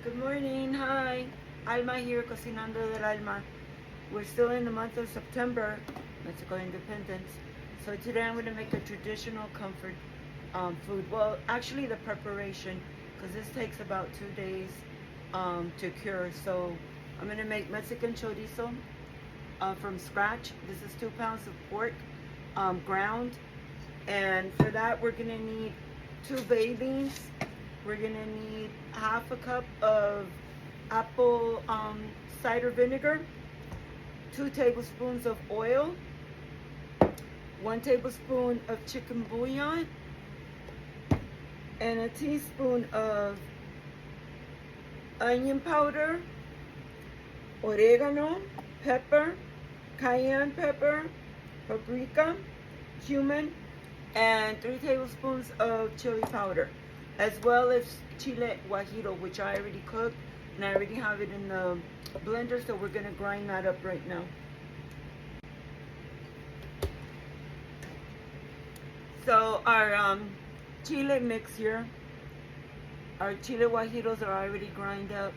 Good morning, hi. Alma here, Cocinando del Alma. We're still in the month of September, Mexico Independence. So today I'm going to make a traditional comfort food. Well, actually the preparation, because this takes about 2 days to cure. So I'm going to make Mexican chorizo from scratch. This is 2 pounds of pork ground. And for that we're going to need 2 bay beans. We're gonna need half a cup of apple cider vinegar, 2 tablespoons of oil, 1 tablespoon of chicken bouillon, and a teaspoon of onion powder, oregano, pepper, cayenne pepper, paprika, cumin, and 3 tablespoons of chili powder, as well as chile guajiro, which I already cooked and I already have it in the blender, so we're gonna grind that up right now. So our chile mix here, our chile guajiros are already grind up,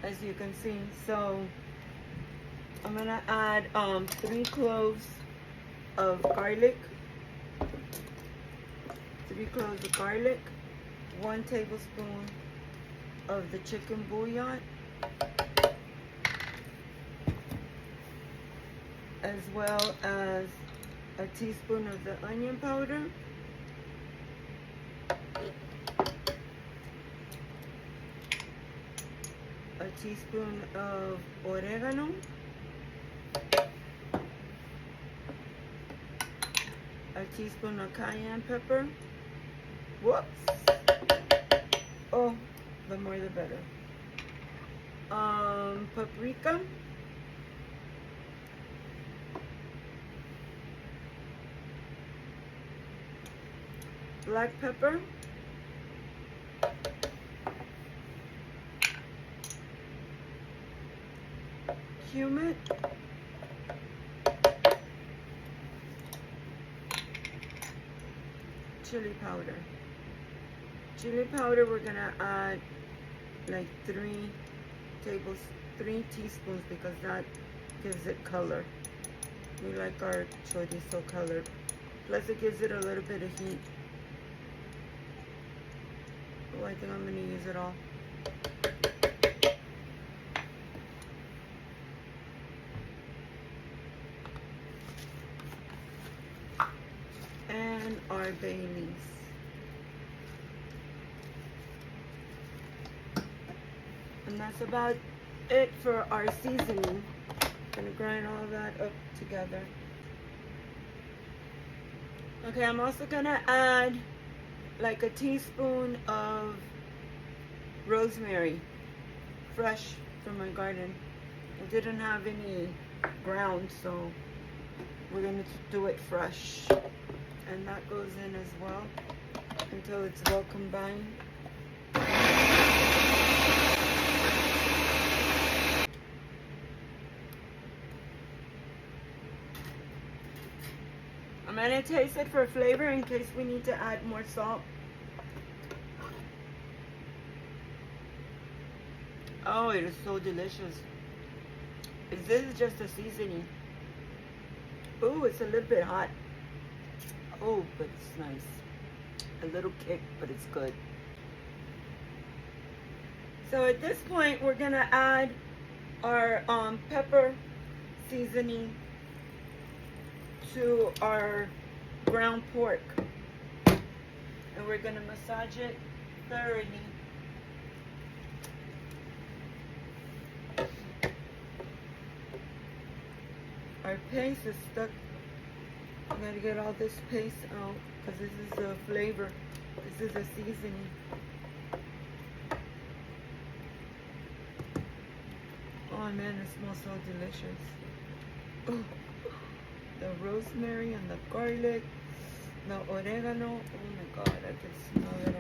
as you can see. So I'm gonna add 3 cloves of garlic, 3 cloves of garlic, 1 tablespoon of the chicken bouillon, as well as a teaspoon of the onion powder, a teaspoon of oregano, a teaspoon of cayenne pepper. Whoops. Oh, the more the better. Paprika. Black pepper. Cumin. Chili powder. Chili powder, we're gonna add like 3 teaspoons, because that gives it color. We like our chorizo color. Plus it gives it a little bit of heat. Oh, I think I'm gonna use it all. And our bay leaves. And that's about it for our seasoning. Gonna grind all that up together. Okay, I'm also gonna add like a teaspoon of rosemary, fresh from my garden. I didn't have any ground, so we're gonna do it fresh. And that goes in as well until it's well combined. I'm gonna taste it for flavor in case we need to add more salt. Oh, it is so delicious. This is just a seasoning. Oh, it's a little bit hot. Oh, but it's nice. A little kick, but it's good. So at this point, we're gonna add our pepper seasoning to our ground pork, and we're gonna massage it thoroughly. Our paste is stuck. I gotta get all this paste out because this is the flavor. This is a seasoning. Oh man, it smells so delicious. Oh, the rosemary and the garlic, the oregano. Oh my god, I can smell it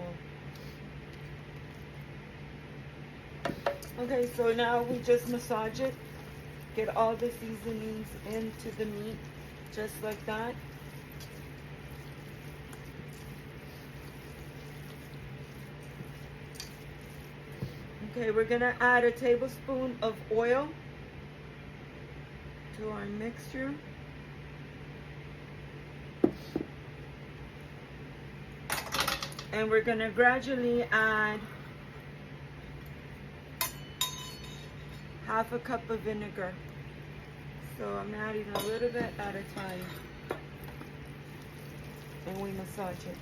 all. Okay, so now we just massage it. Get all the seasonings into the meat, just like that. Okay, we're gonna add a tablespoon of oil to our mixture. And we're gonna gradually add half a cup of vinegar. So I'm adding a little bit at a time. And we massage it.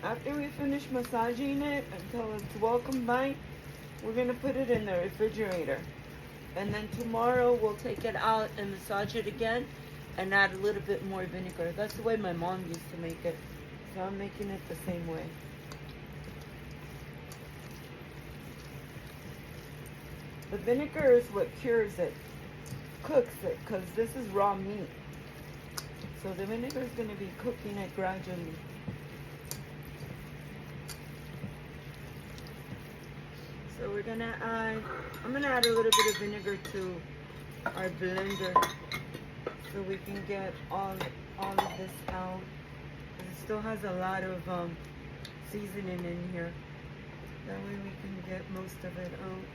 After we finish massaging it until it's well combined, we're gonna put it in the refrigerator. And then tomorrow we'll take it out and massage it again and add a little bit more vinegar. That's the way my mom used to make it. So I'm making it the same way. The vinegar is what cures it, cooks it, because this is raw meat. So the vinegar is going to be cooking it gradually. So we're going to add, I'm going to add a little bit of vinegar to our blender so we can get all of this out. It still has a lot of seasoning in here. That way we can get most of it out.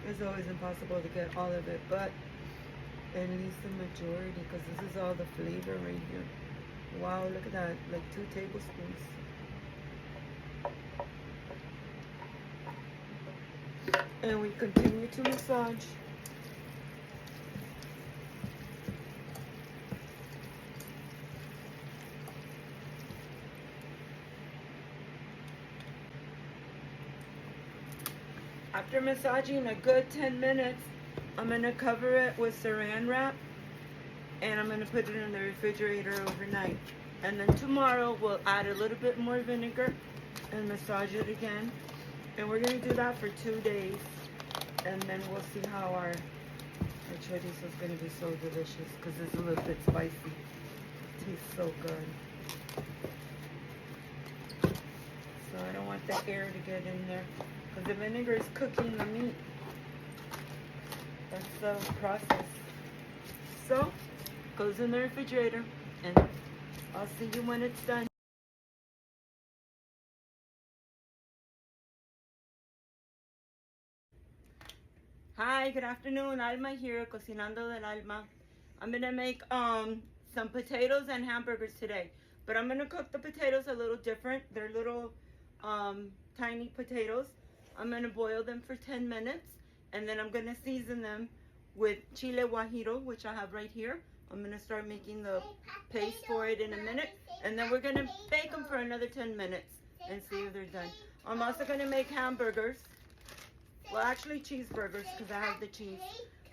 It's always impossible to get all of it, but at least the majority, because this is all the flavor right here. Wow, look at that, like 2 tablespoons. And we continue to massage. After massaging a good 10 minutes, I'm going to cover it with saran wrap and I'm going to put it in the refrigerator overnight. And then tomorrow we'll add a little bit more vinegar and massage it again. And we're going to do that for 2 days. And then we'll see how our chorizo is going to be so delicious because it's a little bit spicy. It tastes so good. So I don't want the air to get in there because the vinegar is cooking the meat. That's the process. So, goes in the refrigerator and I'll see you when it's done. Hi, good afternoon. Alma here, Cocinando del Alma. I'm gonna make some potatoes and hamburgers today, but I'm gonna cook the potatoes a little different. They're little tiny potatoes. I'm gonna boil them for 10 minutes, and then I'm gonna season them with chile guajiro, which I have right here. I'm gonna start making the paste for it in a minute, and then we're gonna bake them for another 10 minutes and see if they're done. I'm also gonna make hamburgers. Well, actually cheeseburgers because I have the cheese.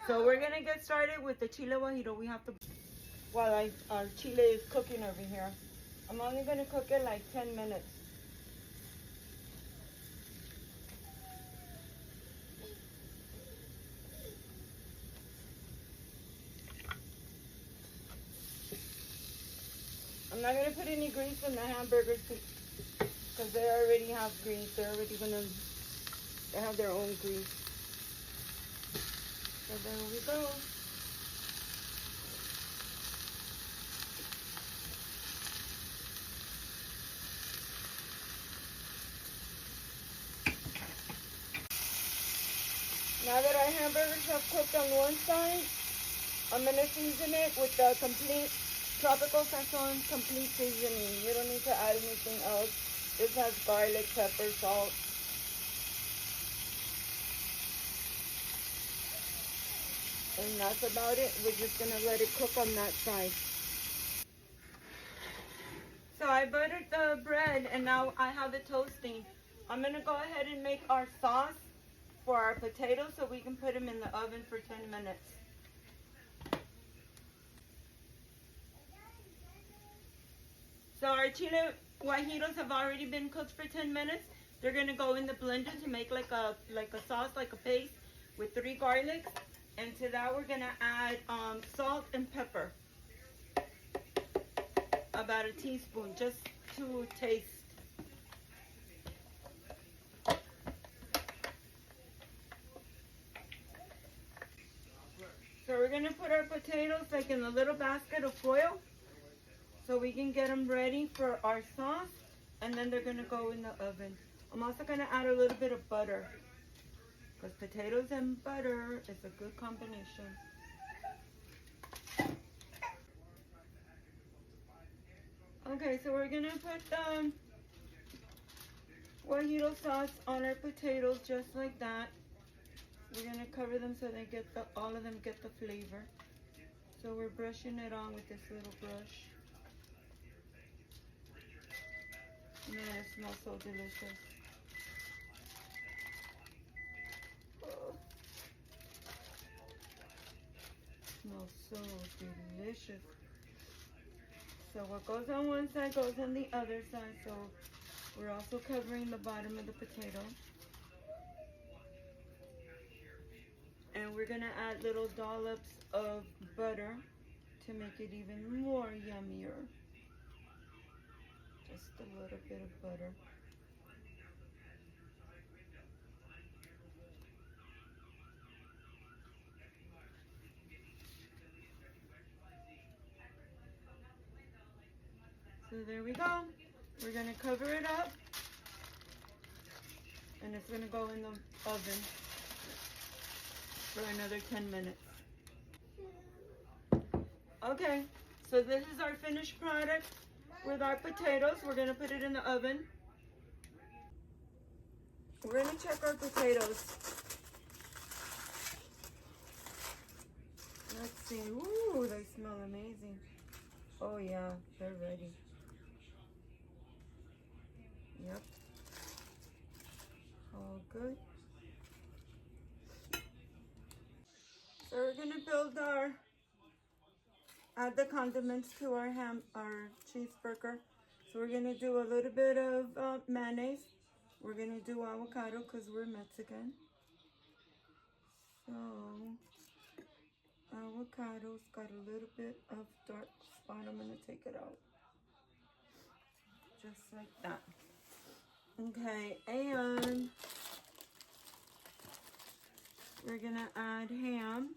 So we're gonna get started with the chile guajiro. We have to, while our chile is cooking over here, I'm only gonna cook it like 10 minutes. I'm not gonna put any grease in the hamburgers because they already have grease. They have their own grease. So there we go. Now that our hamburgers have cooked on one side, I'm gonna season it with the complete tropical sazon complete seasoning. You don't need to add anything else. This has garlic, pepper, salt. And that's about it. We're just gonna let it cook on that side. So I buttered the bread and now I have it toasting. I'm gonna go ahead and make our sauce for our potatoes so we can put them in the oven for 10 minutes. So our chile guajiros have already been cooked for 10 minutes. They're gonna go in the blender to make like a sauce, like a paste with 3 garlics. And to that we're gonna add salt and pepper. About a teaspoon, just to taste. So we're gonna put our potatoes like in a little basket of foil. so we can get them ready for our sauce, and then they're gonna go in the oven. I'm also gonna add a little bit of butter, because potatoes and butter is a good combination. Okay, so we're gonna put the guajillo sauce on our potatoes just like that. We're gonna cover them so they get all of them get the flavor. So we're brushing it on with this little brush. Man, it smells so delicious. Oh, smells so delicious. So what goes on one side goes on the other side. So we're also covering the bottom of the potato. And we're gonna add little dollops of butter to make it even more yummier. Just a little bit of butter. So there we go. We're gonna cover it up, and it's gonna go in the oven for another 10 minutes. Okay, so this is our finished product with our potatoes. We're gonna put it in the oven. We're gonna check our potatoes. Let's see. Ooh, they smell amazing. Oh yeah, they're ready. Yep. All good. So we're gonna add the condiments to our cheeseburger. So we're gonna do a little bit of mayonnaise. We're gonna do avocado because we're Mexican. So avocado's got a little bit of dark spot. I'm gonna take it out. Just like that. Okay, and we're gonna add ham.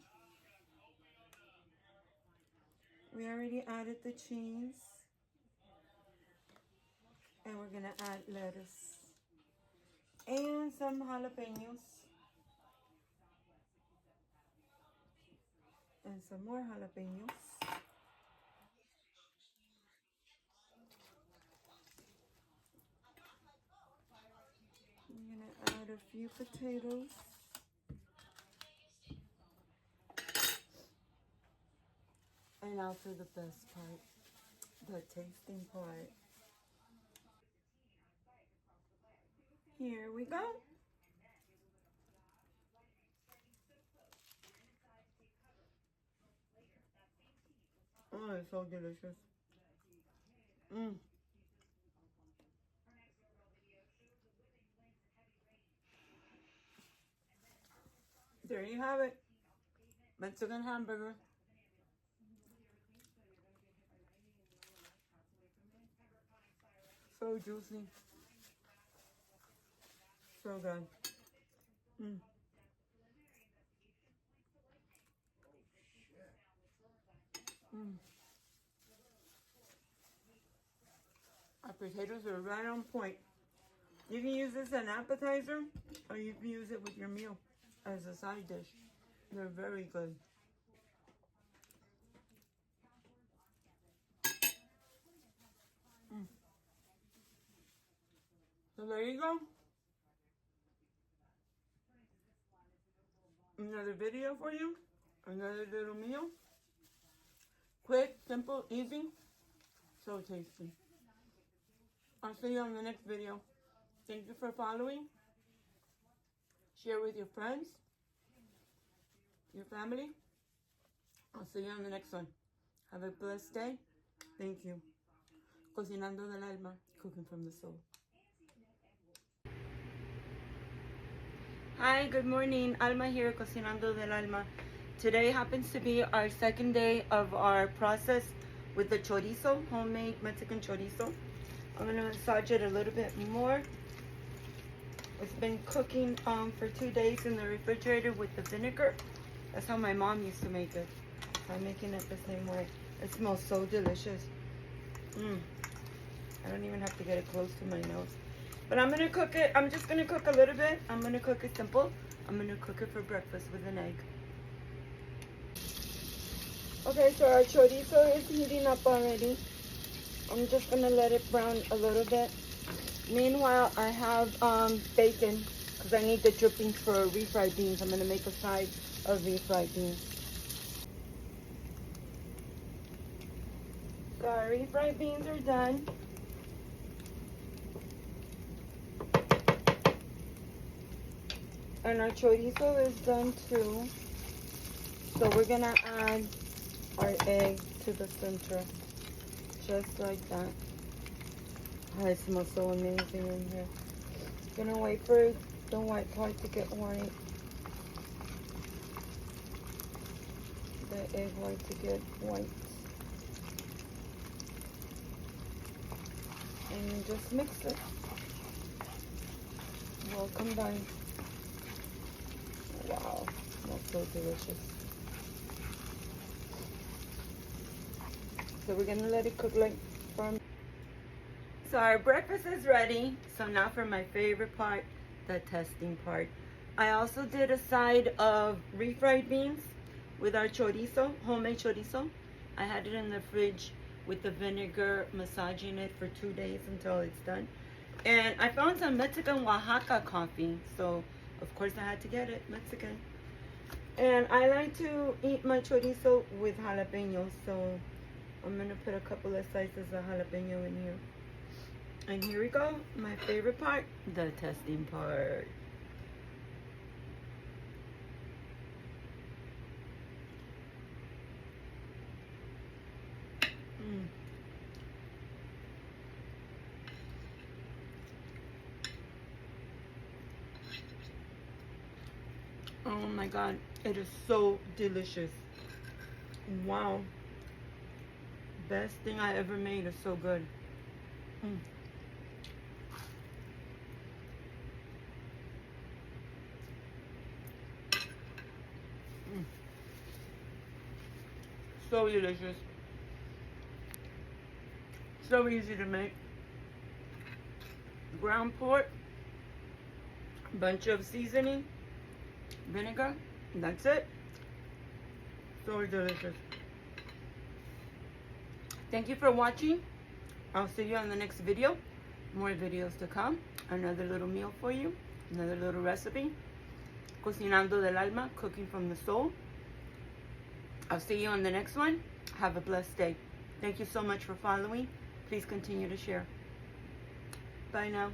We already added the cheese. And we're gonna add lettuce. And some jalapenos. And some more jalapenos. I'm gonna add a few potatoes. And now for the best part, the tasting part. Here we go. Oh, it's so delicious. Mmm. There you have it. Mexican hamburger. So juicy. So good. Mmm. Mmm. Our potatoes are right on point. You can use this as an appetizer, or you can use it with your meal as a side dish. They're very good. Mm. So there you go. Another video for you. Another little meal. Quick, simple, easy. So tasty. I'll see you on the next video. Thank you for following. Share with your friends, your family. I'll see you on the next one. Have a blessed day. Thank you. Cocinando del alma, cooking from the soul. Hi, good morning. Alma here, Cocinando del Alma. Today happens to be our second day of our process with the chorizo, homemade Mexican chorizo. I'm gonna massage it a little bit more. It's been cooking for 2 days in the refrigerator with the vinegar. That's how my mom used to make it. So I'm making it the same way. It smells so delicious. I don't even have to get it close to my nose. But I'm gonna cook it. I'm just gonna cook a little bit. I'm gonna cook it simple. I'm gonna cook it for breakfast with an egg. Okay, so our chorizo is heating up already. I'm just gonna let it brown a little bit. Meanwhile, I have bacon because I need the drippings for refried beans. I'm gonna make a side of refried beans. So our refried beans are done. And our chorizo is done too. So we're gonna add our egg to the center. Just like that. Oh, it smells so amazing in here. Gonna wait for the white part to get white. The egg white to get white. And you just mix it. Well combined. Wow, that's so delicious. So we're gonna let it cook like for. So our breakfast is ready. So now for my favorite part, the testing part. I also did a side of refried beans with our chorizo, homemade chorizo. I had it in the fridge with the vinegar, massaging it for 2 days until it's done. And I found some Mexican Oaxaca coffee, so of course I had to get it, Mexican. And I like to eat my chorizo with jalapenos, so I'm gonna put a couple of slices of jalapeno in here. And here we go, my favorite part, the testing part. Oh my God, it is so delicious. Wow. Best thing I ever made. Is so good. So delicious. So easy to make. Ground pork, bunch of seasoning, vinegar, and that's it. So delicious. Thank you for watching. I'll see you on the next video. More videos to come. Another little meal for you. Another little recipe. Cocinando del alma, cooking from the soul. I'll see you on the next one. Have a blessed day. Thank you so much for following. Please continue to share. Bye now.